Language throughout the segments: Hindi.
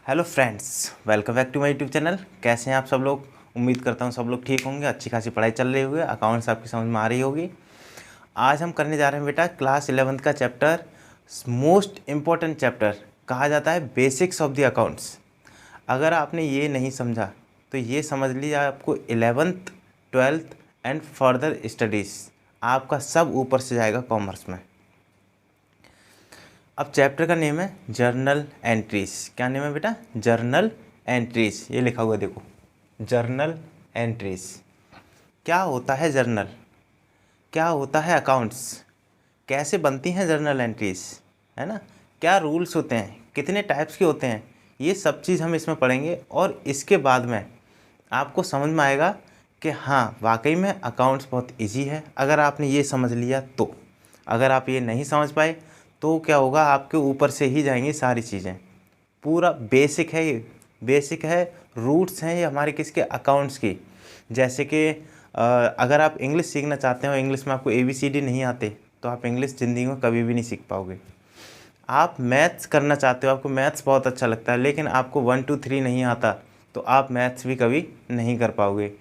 Hello friends, welcome back to my YouTube channel. कैसे हैं आप सब लोग? उम्मीद करता हूँ सब लोग ठीक होंगे। अच्छी खासी पढ़ाई चल रही होगी, अकाउंट्स आपकी समझ में आ रही होगी। आज हम करने जा रहे हैं बेटा क्लास 11th का चैप्टर, मोस्ट इम्पॉर्टेंट चैप्टर कहा जाता है बेसिक्स ऑफ द अकाउंट्स। अगर आपने ये नहीं समझा तो ये समझ लीजिए आपको 11th 12th and further studies आपका सब ऊपर से जाएगा कॉमर्स में। अब चैप्टर का नेम है जर्नल एंट्रीज। क्या नेम है बेटा? Journal entries. ये लिखा हुआ है, देखो, जर्नल एंट्रीज। क्या होता है जर्नल? क्या होता है अकाउंट्स? कैसे बनती हैं जर्नल एंट्रीज, है ना? क्या रूल्स होते हैं, कितने टाइप्स के होते हैं, ये सब चीज़ हम इसमें पढ़ेंगे। और इसके बाद में आपको समझ में आएगा कि हाँ वाकई में अकाउंट्स बहुत इजी है अगर आपने ये समझ लिया तो। अगर आप ये नहीं समझ पाए तो क्या होगा, आपके ऊपर से ही जाएंगी सारी चीज़ें। पूरा बेसिक है ये, बेसिक है, रूट्स हैं ये हमारे किसके, अकाउंट्स की। जैसे कि अगर आप इंग्लिश सीखना चाहते हो, इंग्लिश में आपको ABCD नहीं आते तो आप इंग्लिश ज़िंदगी में कभी भी नहीं सीख पाओगे। आप मैथ्स करना चाहते हो, आपको मैथ्स बहुत अच्छा लगता है, लेकिन आपको 1 2 3 नहीं आता तो आप मैथ्स भी कभी नहीं कर पाओगे।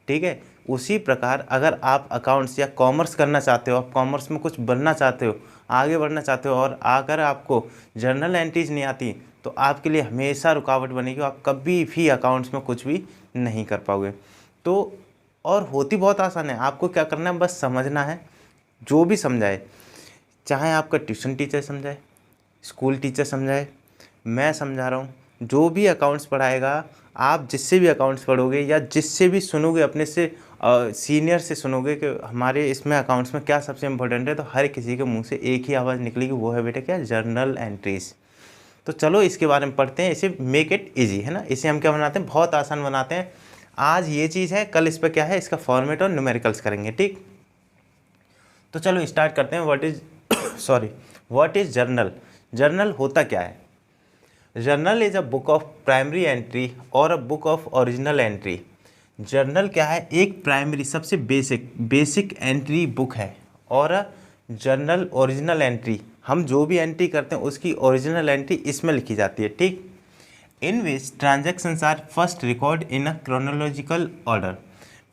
ठीक है, उसी प्रकार अगर आप अकाउंट्स या कॉमर्स करना चाहते हो, आप कॉमर्स में कुछ बनना चाहते हो, आगे बढ़ना चाहते हो, और अगर आपको जर्नल एंट्रीज नहीं आती तो आपके लिए हमेशा रुकावट बनेगी, आप कभी भी अकाउंट्स में कुछ भी नहीं कर पाओगे। तो और होती बहुत आसान है, आपको क्या करना है, बस समझना है। जो भी समझाए, चाहे आपका ट्यूशन टीचर समझाए, स्कूल टीचर समझाए, मैं समझा रहा हूँ, जो भी अकाउंट्स पढ़ाएगा, आप जिससे भी अकाउंट्स पढ़ोगे या जिससे भी सुनोगे, अपने से सीनियर से सुनोगे कि हमारे इसमें अकाउंट्स में क्या सबसे इम्पोर्टेंट है, तो हर किसी के मुंह से एक ही आवाज़ निकलेगी, वो है बेटा क्या, जर्नल एंट्रीज। तो चलो इसके बारे में पढ़ते हैं, इसे मेक इट ईजी, है ना। इसे हम क्या बनाते हैं, बहुत आसान बनाते हैं। आज ये चीज़ है, कल इस पर क्या है, इसका फॉर्मेट और न्यूमेरिकल्स करेंगे, ठीक। तो चलो स्टार्ट करते हैं। What is journal? जर्नल होता क्या है? Journal is a book of primary entry और a book of original entry. Journal क्या है? एक प्राइमरी, सबसे बेसिक एंट्री बुक है, और जर्नल ओरिजिनल एंट्री, हम जो भी एंट्री करते हैं उसकी ओरिजिनल एंट्री इसमें लिखी जाती है, ठीक। In which transactions are first record in a chronological order.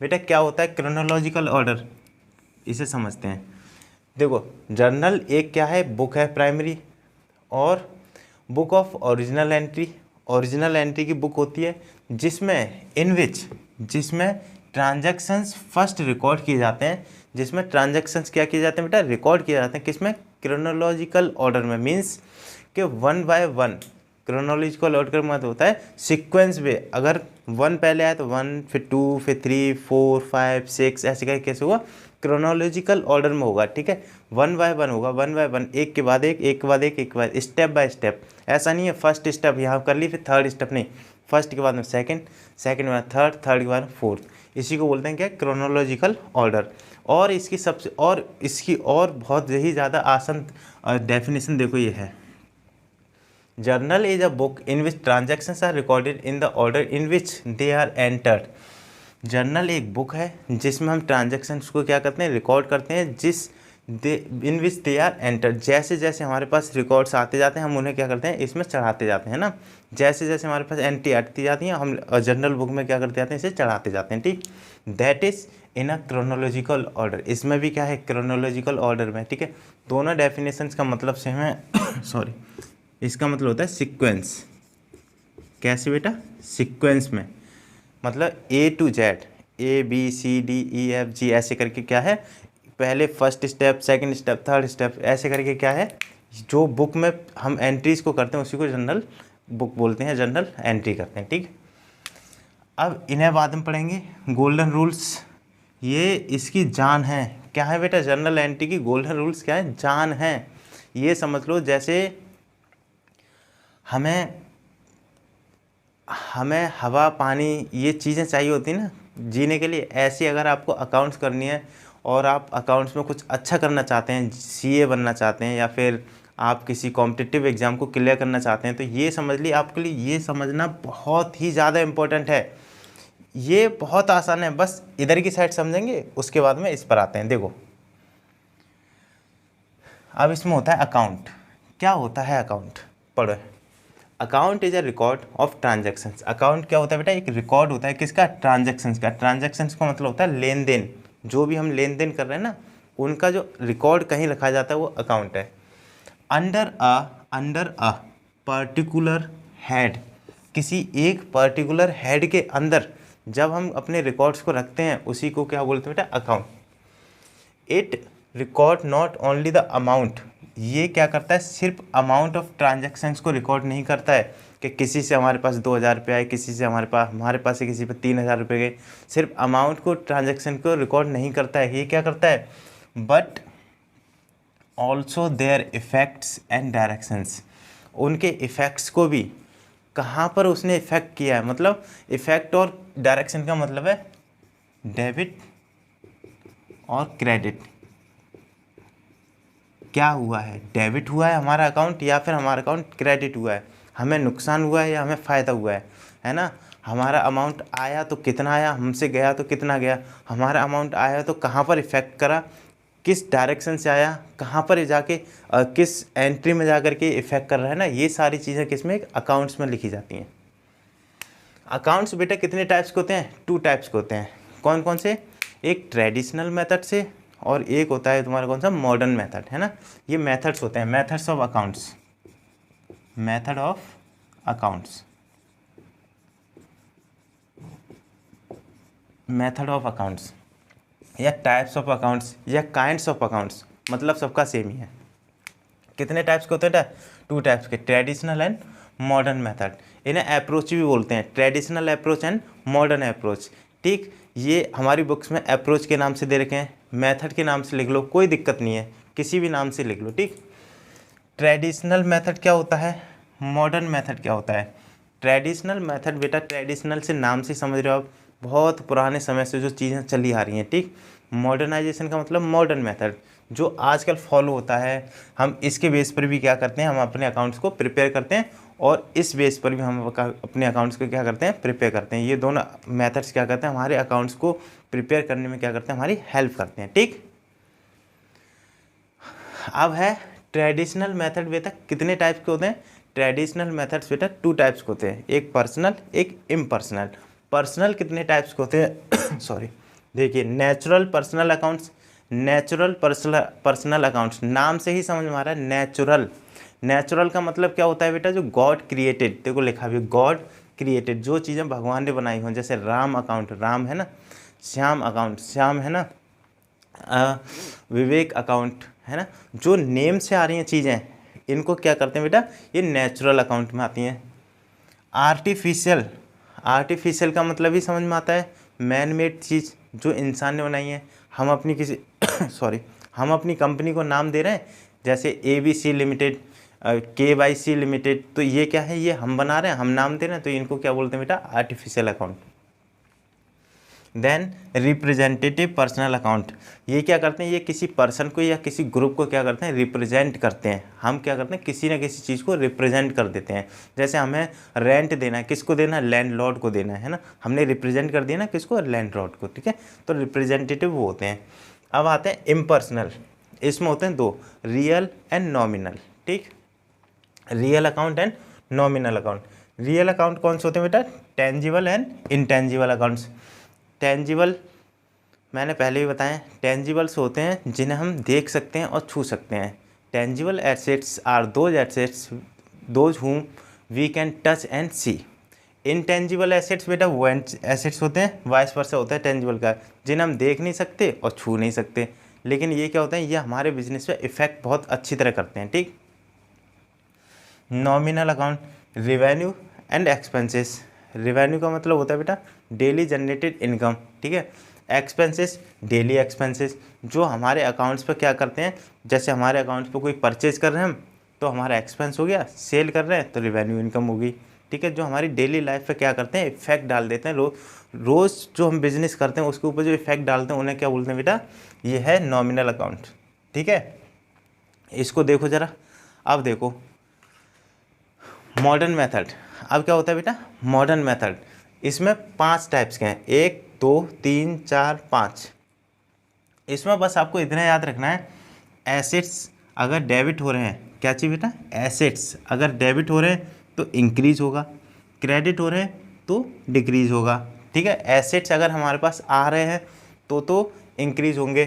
बेटा क्या होता है क्रोनोलॉजिकल ऑर्डर? इसे समझते हैं। देखो, जर्नल एक क्या है, बुक है प्राइमरी, और book of original entry, original entry की बुक होती है जिसमें ट्रांजैक्शंस फर्स्ट रिकॉर्ड किए जाते हैं। जिसमें ट्रांजैक्शंस क्या किए जाते हैं बेटा, रिकॉर्ड किए जाते हैं, किसमें, क्रोनोलॉजिकल ऑर्डर में। मीन्स कि 1 बाय 1। क्रोनोलॉजिकल ऑर्डर का मतलब होता है सीक्वेंस में, अगर 1 पहले आए तो 1, फिर 2, फिर 3, 4, 5, 6, ऐसे करके कैसे होगा, क्रोनोलॉजिकल ऑर्डर में होगा, ठीक है। 1 बाय 1 होगा, 1 बाय 1, एक के बाद एक, एक के बाद एक, एक के बाद, स्टेप बाय स्टेप। ऐसा नहीं है फर्स्ट स्टेप यहाँ कर ली फिर थर्ड स्टेप, नहीं, फर्स्ट के बाद में सेकंड, सेकंड के बाद थर्ड, थर्ड के बाद फोर्थ। इसी को बोलते हैं क्या, क्रोनोलॉजिकल ऑर्डर। और इसकी और बहुत ही ज़्यादा आसान डेफिनेशन देखो ये है। Journal is a book in which transactions are recorded in the order in which they are entered. Journal एक बुक है जिसमें हम ट्रांजेक्शन्स को क्या करते हैं, रिकॉर्ड करते हैं, इन विच दे आर एंटर्ड। जैसे जैसे हमारे पास रिकॉर्ड्स आते जाते हैं हम उन्हें क्या करते हैं, इसमें चढ़ाते जाते हैं ना। जैसे जैसे हमारे पास एंट्री आती जाती हैं हम जर्नल बुक में क्या करते जाते हैं, इसे चढ़ाते जाते हैं, ठीक। That is in a chronological order. इसमें भी क्या है, क्रोनोलॉजिकल ऑर्डर में, ठीक है। दोनों डेफिनेशंस का मतलब सेम है सॉरी, इसका मतलब होता है सीक्वेंस। कैसे बेटा, सीक्वेंस में, मतलब A to Z, ABCDEFG ऐसे करके क्या है, पहले first step, second step, third step, ऐसे करके क्या है, जो बुक में हम एंट्रीज को करते हैं उसी को जर्नल बुक बोलते हैं, जर्नल एंट्री करते हैं, ठीक। अब इन्हें बाद में पढ़ेंगे। गोल्डन रूल्स, ये इसकी जान है। क्या है बेटा, जर्नल एंट्री की गोल्डन रूल्स क्या है, जान है। ये समझ लो जैसे हमें हवा पानी ये चीज़ें चाहिए होती हैं ना जीने के लिए, ऐसी अगर आपको अकाउंट्स करनी है और आप अकाउंट्स में कुछ अच्छा करना चाहते हैं, CA बनना चाहते हैं, या फिर आप किसी कॉम्पिटिटिव एग्ज़ाम को क्लियर करना चाहते हैं, तो ये समझ लिए आपके लिए ये समझना बहुत ही ज़्यादा इम्पोर्टेंट है। ये बहुत आसान है, बस इधर की साइड समझेंगे उसके बाद में इस पर आते हैं। देखो, अब इसमें होता है अकाउंट। क्या होता है अकाउंट, पढ़ो। Account is a record of transactions. Account क्या होता है बेटा, एक रिकॉर्ड होता है किसका, ट्रांजैक्शंस का। ट्रांजैक्शंस का मतलब होता है लेन देन, जो भी हम लेन देन कर रहे हैं ना उनका जो रिकॉर्ड कहीं रखा जाता है वो अकाउंट है। अंडर अ पर्टिकुलर हेड, किसी एक पर्टिकुलर हेड के अंदर जब हम अपने रिकॉर्ड्स को रखते हैं उसी को क्या बोलते हैं बेटा, account. It record not only the amount, ये क्या करता है, सिर्फ अमाउंट ऑफ ट्रांजैक्शंस को रिकॉर्ड नहीं करता है कि किसी से हमारे पास 2,000 रुपये आए, किसी से हमारे पास से किसी पे 3,000 रुपये गए, सिर्फ अमाउंट को ट्रांजैक्शन को रिकॉर्ड नहीं करता है। ये क्या करता है, but also their effects and directions, उनके इफ़ेक्ट्स को भी, कहाँ पर उसने इफ़ेक्ट किया है, मतलब इफ़ेक्ट और डायरेक्शन का मतलब है डेबिट और क्रेडिट। क्या हुआ है, डेबिट हुआ है हमारा अकाउंट या फिर हमारा अकाउंट क्रेडिट हुआ है, हमें नुकसान हुआ है या हमें फ़ायदा हुआ है ना। हमारा अमाउंट आया तो कितना आया, हमसे गया तो कितना गया, हमारा अमाउंट आया तो कहाँ पर इफ़ेक्ट करा, किस डायरेक्शन से आया, कहाँ पर ये जाके किस एंट्री में जा कर के इफ़ेक्ट कर रहा है ना, ये सारी चीज़ें किस में, अकाउंट्स में लिखी जाती हैं। अकाउंट्स बेटा कितने टाइप्स के होते हैं, 2 टाइप्स के होते हैं। कौन कौन से, एक ट्रेडिशनल मेथड से और एक होता है तुम्हारा कौन सा, मॉडर्न मेथड, है ना। ये मेथड्स होते हैं, methods of accounts, method of accounts, method of accounts या टाइप्स ऑफ अकाउंट्स या काइंड्स ऑफ अकाउंट्स, मतलब सबका सेम ही है। कितने टाइप्स के होते हैं, 2 टाइप्स के, ट्रेडिशनल एंड मॉडर्न मेथड। इन्हें अप्रोच भी बोलते हैं, traditional approach and modern approach. ठीक, ये हमारी बुक्स में अप्रोच के नाम से दे रखे हैं, मेथड के नाम से लिख लो, कोई दिक्कत नहीं है, किसी भी नाम से लिख लो। ठीक, ट्रेडिशनल मेथड क्या होता है, मॉडर्न मेथड क्या होता है। ट्रेडिशनल मेथड बेटा, ट्रेडिशनल से नाम से समझ रहे हो आप, बहुत पुराने समय से जो चीज़ें चली आ रही हैं। ठीक, मॉडर्नाइजेशन का मतलब मॉडर्न मेथड, जो आजकल फॉलो होता है, हम इसके बेस पर भी क्या करते हैं, हम अपने अकाउंट्स को प्रिपेयर करते हैं और इस बेस पर भी हम अपने अकाउंट्स को क्या करते हैं, प्रिपेयर करते हैं। ये दोनों मेथड्स क्या करते हैं, हमारे अकाउंट्स को प्रिपेयर करने में क्या करते हैं, हमारी हेल्प करते हैं। ठीक, अब है ट्रेडिशनल मेथड बेटा, कितने टाइप्स के होते हैं, ट्रेडिशनल मेथड्स बेटा 2 टाइप्स के होते हैं, एक पर्सनल एक इम्पर्सनल। पर्सनल कितने टाइप्स के होते हैं सॉरी, देखिए, natural personal accounts, natural personal accounts, नाम से ही समझ में आ रहा है नेचुरल। नेचुरल का मतलब क्या होता है बेटा, जो गॉड क्रिएटेड, देखो लिखा भी गॉड क्रिएटेड, जो चीज़ें भगवान ने बनाई हों, जैसे राम अकाउंट, राम है ना, श्याम अकाउंट, श्याम है ना, विवेक अकाउंट है ना, जो नेम से आ रही हैं चीज़ें, इनको क्या करते हैं बेटा, ये नेचुरल अकाउंट में आती हैं। आर्टिफिशियल, आर्टिफिशियल का मतलब ही समझ में आता है मैन मेड चीज़, जो इंसान ने बनाई है। हम अपनी किसी सॉरी, हम अपनी कंपनी को नाम दे रहे हैं, जैसे ABC लिमिटेड, KYC लिमिटेड, तो ये क्या है, ये हम बना रहे हैं, हम नाम दे रहे हैं, तो इनको क्या बोलते हैं बेटा, artificial account. Then representative personal account, ये क्या करते हैं, ये किसी पर्सन को या किसी ग्रुप को क्या करते हैं, रिप्रेजेंट करते हैं। हम क्या करते हैं, किसी न किसी चीज़ को रिप्रेजेंट कर देते हैं। जैसे हमें रेंट देना है, किसको देना है, लैंडलॉर्ड को देना है ना, हमने रिप्रेजेंट कर दिया ना किसको, लैंडलॉर्ड को। ठीक है, तो रिप्रेजेंटेटिव वो होते हैं। अब आते हैं इम्पर्सनल, इसमें होते हैं 2, रियल एंड नॉमिनल। ठीक, real account and nominal account. Real account कौन से होते हैं बेटा, tangible and intangible accounts. Tangible मैंने पहले ही बताया, टेंजिबल्स होते हैं जिन्हें हम देख सकते हैं और छू सकते हैं। Tangible assets are those assets those whom we can touch and see. Intangible assets बेटा वो एसेट्स होते हैं, वाइस वर्सा होता है टेंजिबल का, जिन्हें हम देख नहीं सकते और छू नहीं सकते, लेकिन ये क्या होता है, ये हमारे बिजनेस पे इफेक्ट बहुत अच्छी तरह करते हैं। ठीक, nominal account, revenue and expenses. Revenue का मतलब होता है बेटा डेली जनरेटेड इनकम। ठीक है, एक्सपेंसेस, डेली एक्सपेंसेस, जो हमारे अकाउंट्स पर क्या करते हैं, जैसे हमारे अकाउंट्स पर कोई परचेज कर रहे हैं हम, तो हमारा एक्सपेंस हो गया, सेल कर रहे हैं तो रिवेन्यू इनकम होगी। ठीक है, जो हमारी डेली लाइफ पे क्या करते हैं, इफेक्ट डाल देते हैं, रोज़ जो हम बिजनेस करते हैं उसके ऊपर जो इफेक्ट डालते हैं उन्हें क्या बोलते हैं बेटा, ये है नॉमिनल अकाउंट। ठीक है, इसको देखो ज़रा। अब देखो मॉडर्न मेथड, अब क्या होता है बेटा, मॉडर्न मेथड, इसमें 5 टाइप्स के हैं, 1 2 3 4 5। इसमें बस आपको इतना याद रखना है, एसेट्स अगर डेबिट हो रहे हैं, क्या चाहिए बेटा, एसेट्स अगर डेबिट हो रहे हैं तो इंक्रीज होगा, क्रेडिट हो रहे हैं तो डिक्रीज होगा। ठीक है, एसेट्स अगर हमारे पास आ रहे हैं तो इंक्रीज होंगे,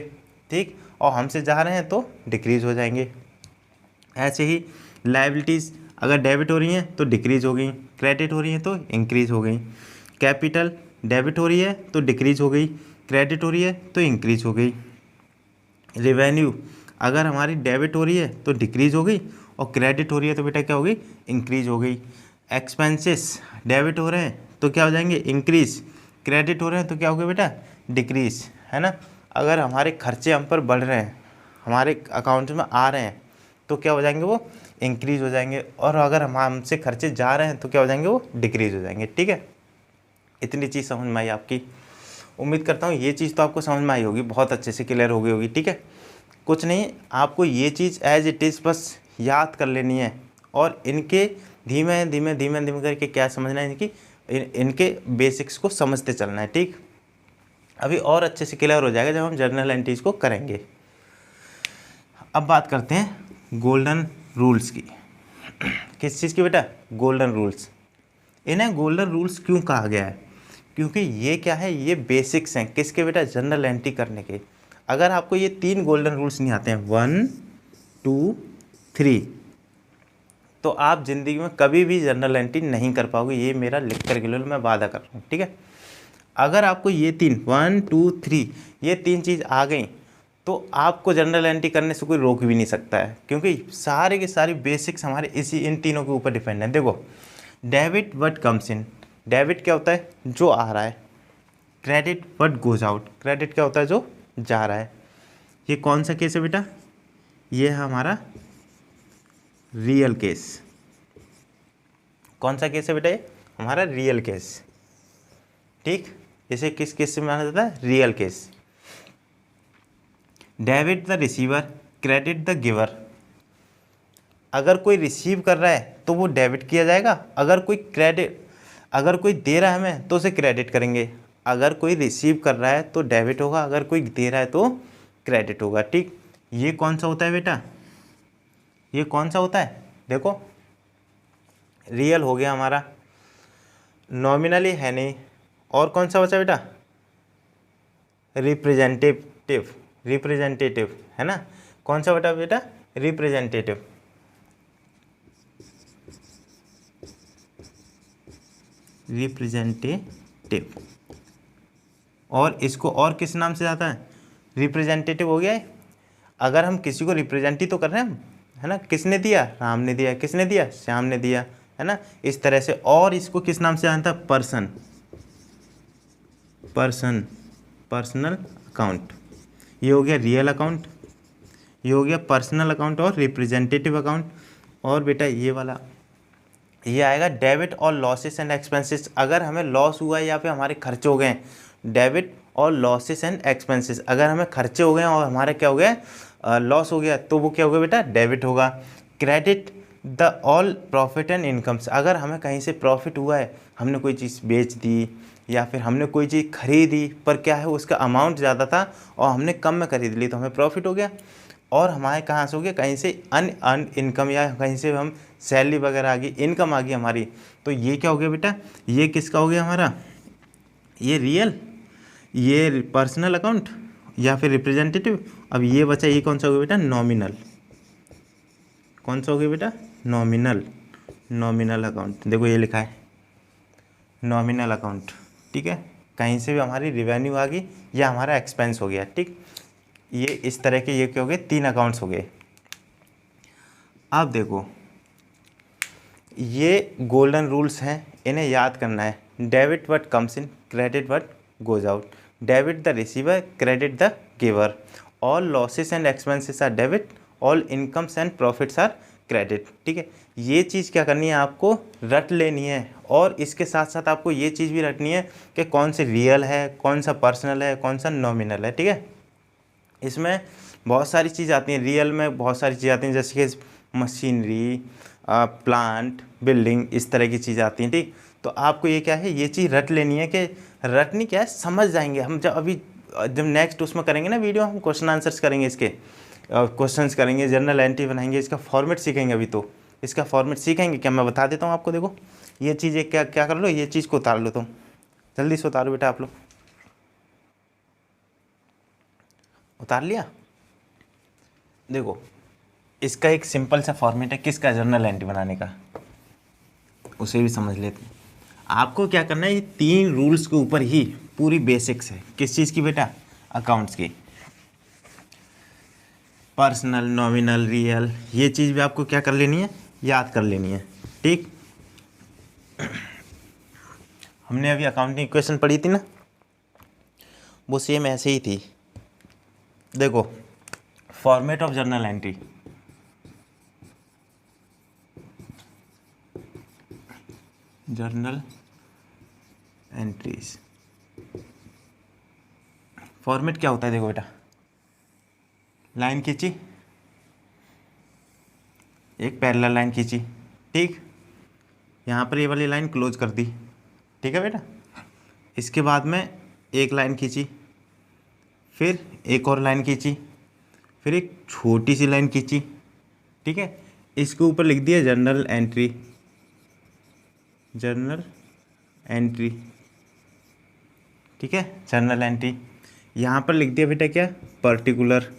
ठीक, और हमसे जा रहे हैं तो डिक्रीज हो जाएंगे। ऐसे ही लायबिलिटीज़ अगर डेबिट हो रही हैं तो डिक्रीज हो गई, क्रेडिट हो रही हैं तो इंक्रीज हो गई। कैपिटल डेबिट हो रही है तो डिक्रीज हो गई, क्रेडिट हो रही है तो इंक्रीज हो गई। रेवेन्यू अगर हमारी डेबिट हो रही है तो डिक्रीज हो गई, और क्रेडिट हो रही है तो बेटा क्या हो गई, इंक्रीज हो गई। एक्सपेंसेस डेबिट हो रहे हैं तो क्या हो जाएंगे, इंक्रीज, क्रेडिट हो रहे हैं तो क्या हो गया बेटा, डिक्रीज, है ना। अगर हमारे खर्चे हम पर बढ़ रहे हैं, हमारे अकाउंट में आ रहे हैं तो क्या हो जाएंगे, वो इंक्रीज हो जाएंगे, और अगर हमसे खर्चे जा रहे हैं तो क्या हो जाएंगे, वो डिक्रीज हो जाएंगे। ठीक है, इतनी चीज़ समझ में आई आपकी। उम्मीद करता हूँ ये चीज़ तो आपको समझ में आई होगी, बहुत अच्छे से क्लियर हो गई होगी। ठीक है, कुछ नहीं, आपको ये चीज़ एज इट इज़ बस याद कर लेनी है, और इनके धीमे धीमे धीमे धीमे करके क्या समझना है, इनके बेसिक्स को समझते चलना है। ठीक, अभी और अच्छे से क्लियर हो जाएगा जब हम जर्नल एंट्रीज को करेंगे। अब बात करते हैं गोल्डन रूल्स की। किस चीज़ की बेटा, गोल्डन रूल्स। इन्हें गोल्डन रूल्स क्यों कहा गया है, क्योंकि ये क्या है, ये बेसिक्स हैं किसके बेटा, जर्नल एंट्री करने के। अगर आपको ये 3 गोल्डन रूल्स नहीं आते हैं, 1 2 3, तो आप ज़िंदगी में कभी भी जर्नल एंट्री नहीं कर पाओगे, ये मेरा लिख कर के लो, मैं वादा कर रहा हूँ। ठीक है, अगर आपको ये 3 1 2 3 ये 3 चीज़ आ गई तो आपको जर्नल एंट्री करने से कोई रोक भी नहीं सकता है, क्योंकि सारे के सारे बेसिक्स हमारे इन तीनों के ऊपर डिपेंड है। देखो, debit what comes in, debit क्या होता है, जो आ रहा है। Credit what goes out, credit क्या होता है, जो जा रहा है। ये कौन सा केस है बेटा, ये है हमारा रियल केस। कौन सा केस है बेटा, ये हमारा रियल केस। ठीक, इसे किस केस से माना जाता है, real case. Debit the receiver, credit the giver. अगर कोई रिसीव कर रहा है तो वो डेबिट किया जाएगा, अगर कोई दे रहा है हमें तो उसे क्रेडिट करेंगे। अगर कोई रिसीव कर रहा है तो डेबिट होगा, अगर कोई दे रहा है तो क्रेडिट होगा। ठीक, ये कौन सा होता है बेटा, ये कौन सा होता है, देखो रियल हो गया हमारा, नॉमिनली है नहीं, और कौन सा बचा बेटा, रिप्रेजेंटेटिव, रिप्रेजेंटेटिव है ना। कौन सा बेटा, रिप्रेजेंटेटिव। रिप्रेजेंटेटिव, और इसको और किस नाम से आता है, रिप्रेजेंटेटिव हो गया है। अगर हम किसी को रिप्रेजेंट ही तो कर रहे हैं, है ना, किसने दिया, राम ने दिया, किसने दिया, श्याम ने दिया, है ना, इस तरह से। और इसको किस नाम से आता है, पर्सन, पर्सनल अकाउंट। ये हो गया रियल अकाउंट, ये हो गया पर्सनल अकाउंट और रिप्रेजेंटेटिव अकाउंट। और बेटा ये वाला ये आएगा डेबिट और लॉसेस एंड एक्सपेंसेस। अगर हमें लॉस हुआ है या फिर हमारे खर्चे हो गए हैं, डेबिट और लॉसेस एंड एक्सपेंसेस, अगर हमें खर्चे हो गए हैं और हमारा क्या हो गया, लॉस हो गया, तो वो क्या होगा बेटा, डेबिट होगा। Credit the all profit and incomes, अगर हमें कहीं से प्रॉफिट हुआ है, हमने कोई चीज़ बेच दी या फिर हमने कोई चीज़ खरीदी, पर क्या है उसका अमाउंट ज़्यादा था और हमने कम में खरीद ली तो हमें प्रॉफिट हो गया। और हमारे कहाँ से हो गया, कहीं से अन इनकम, या कहीं से हम सैलरी वगैरह आ गई, इनकम आ गई हमारी, तो ये क्या हो गया बेटा, ये किसका हो गया हमारा, ये रियल, ये पर्सनल अकाउंट या फिर रिप्रेजेंटेटिव। अब ये बचा, ये कौन सा हो गया बेटा, नॉमिनल। कौन सा हो गया बेटा, नॉमिनल, नॉमिनल अकाउंट। देखो ये लिखा है नॉमिनल अकाउंट। ठीक है, कहीं से भी हमारी रिवेन्यू आ गई या हमारा एक्सपेंस हो गया। ठीक, ये इस तरह के ये क्या हो गए, 3 अकाउंट्स हो गए। अब देखो ये गोल्डन रूल्स हैं, इन्हें याद करना है। Debit what comes in, credit what goes out, debit the receiver, credit the giver, all losses and expenses are debit, all incomes and profits are credit. ठीक है, ये चीज़ क्या करनी है, आपको रट लेनी है। और इसके साथ साथ आपको ये चीज़ भी रटनी है कि कौन से रियल है, कौन सा पर्सनल है, कौन सा नॉमिनल है। ठीक है, इसमें बहुत सारी चीज़ आती हैं, रियल में बहुत सारी चीज़ आती हैं, जैसे कि मशीनरी, प्लांट, बिल्डिंग, इस तरह की चीज़ आती हैं। ठीक, तो आपको ये क्या है, ये चीज़ रट लेनी है। कि रटनी क्या है, समझ जाएंगे हम जब नेक्स्ट उसमें करेंगे ना वीडियो, हम क्वेश्चन आंसर्स करेंगे, इसके क्वेश्चंस करेंगे, जर्नल एंट्री बनाएंगे, इसका फॉर्मेट सीखेंगे अभी तो, इसका फॉर्मेट सीखेंगे क्या, मैं बता देता हूँ आपको। देखो ये चीज़ें क्या क्या कर लो, ये चीज़ को उतार लो तुम, जल्दी से उतारो बेटा आप लोग। उतार लिया। देखो इसका एक सिंपल सा फॉर्मेट है किसका, जर्नल एंट्री बनाने का, उसे भी समझ लेते हैं। आपको क्या करना है, ये 3 रूल्स के ऊपर ही पूरी बेसिक्स है। किस चीज़ की बेटा, अकाउंट्स की। पर्सनल, नॉमिनल, रियल, ये चीज़ भी आपको क्या कर लेनी है, याद कर लेनी है। ठीक, हमने अभी अकाउंटिंग इक्वेशन पढ़ी थी ना, वो सेम ऐसे ही थी। देखो format of journal entry, journal entries format क्या होता है। देखो बेटा, लाइन खींची, एक पैरेलल लाइन खींची, ठीक, यहाँ पर ये वाली लाइन क्लोज कर दी, ठीक है बेटा। इसके बाद में एक लाइन खींची, फिर एक और लाइन खींची, फिर एक छोटी सी लाइन खींची, ठीक है। इसके ऊपर लिख दिया जर्नल एंट्री, जर्नल एंट्री, ठीक है, जर्नल एंट्री। यहाँ पर लिख दिया बेटा क्या, पर्टिकुलर,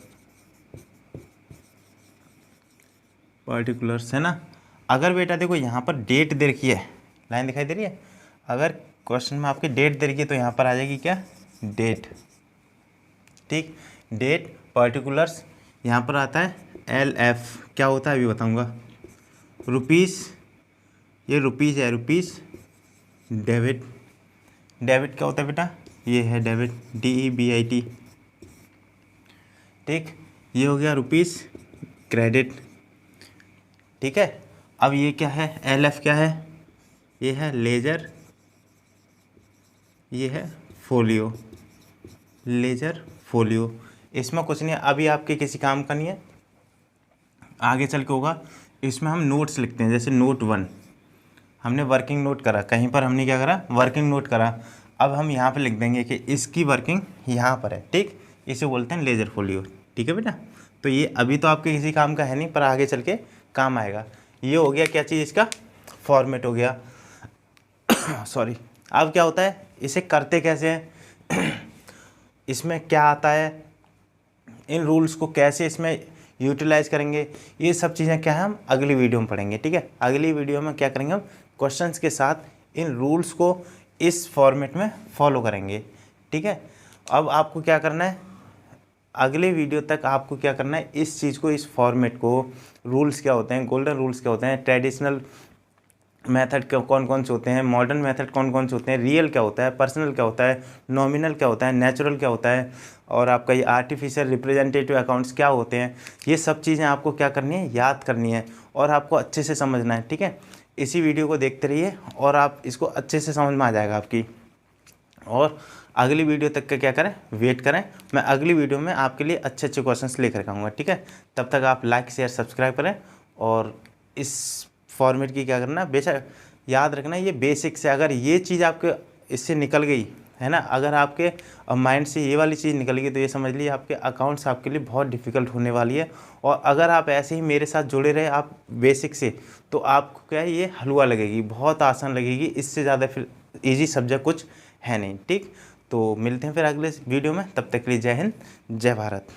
पर्टिकुलर्स, है ना। अगर बेटा देखो यहाँ पर डेट दे रखी है, लाइन दिखाई दे रही है, अगर क्वेश्चन में आपकी डेट दे रखी है तो यहाँ पर आ जाएगी क्या, डेट, ठीक, डेट, पर्टिकुलर्स। यहाँ पर आता है LF, क्या होता है अभी बताऊँगा, रुपीस, ये रुपीस है, रुपीस। डेबिट, डेबिट क्या होता है बेटा, ये है डेबिट, DEBIT, ठीक। ये हो गया रुपीस। क्रेडिट, ठीक है। अब ये क्या है, LF क्या है, ये है लेजर, ये है फोलियो, लेजर फोलियो। इसमें कुछ नहीं है, अभी आपके किसी काम का नहीं है, आगे चल के होगा। इसमें हम नोट्स लिखते हैं, जैसे नोट 1 हमने वर्किंग नोट करा, कहीं पर हमने क्या करा, वर्किंग नोट करा। अब हम यहाँ पे लिख देंगे कि इसकी वर्किंग यहाँ पर है, ठीक, इसे बोलते हैं लेजर फोलियो, ठीक है बेटा। तो ये अभी तो आपके किसी काम का है नहीं, पर आगे चल के काम आएगा। ये हो गया क्या चीज़, इसका फॉर्मेट हो गया। सॉरी। अब क्या होता है, इसे करते कैसे हैं, इसमें क्या आता है, इन रूल्स को कैसे इसमें यूटिलाइज करेंगे, ये सब चीज़ें क्या है हम अगली वीडियो में पढ़ेंगे, ठीक है। अगली वीडियो में क्या करेंगे, हम क्वेश्चंस के साथ इन रूल्स को इस फॉर्मेट में फॉलो करेंगे, ठीक है। अब आपको क्या करना है, अगले वीडियो तक आपको क्या करना है, इस चीज़ को, इस फॉर्मेट को, रूल्स क्या होते हैं, गोल्डन रूल्स क्या होते हैं, ट्रेडिशनल मेथड कौन कौन से होते हैं, मॉडर्न मेथड कौन कौन से होते हैं, रियल क्या होता है, पर्सनल क्या होता है, नॉमिनल क्या होता है, नेचुरल क्या होता है, और आपका ये आर्टिफिशियल रिप्रेजेंटेटिव अकाउंट्स क्या होते हैं, ये सब चीज़ें आपको क्या करनी है, याद करनी है और आपको अच्छे से समझना है, ठीक है। इसी वीडियो को देखते रहिए और आप इसको अच्छे से समझ में आ जाएगा आपकी। और अगली वीडियो तक का क्या करें, वेट करें, मैं अगली वीडियो में आपके लिए अच्छे अच्छे क्वेश्चंस लेकर आऊँगा, ठीक है। तब तक आप लाइक शेयर सब्सक्राइब करें और इस फॉर्मेट की क्या करना, बेशक याद रखना, ये बेसिक्स है। अगर ये चीज़ आपके इससे निकल गई है ना, अगर आपके माइंड से ये वाली चीज़ निकल गई तो ये समझ लीजिए आपके अकाउंट्स आपके लिए बहुत डिफ़िकल्ट होने वाली है। और अगर आप ऐसे ही मेरे साथ जुड़े रहे आप बेसिक से, तो आपको क्या है, ये हलवा लगेगी, बहुत आसान लगेगी, इससे ज़्यादा फिर ईजी सब्जेक्ट कुछ है नहीं, ठीक। तो मिलते हैं फिर अगले वीडियो में, तब तक के लिए जय हिंद, जय भारत।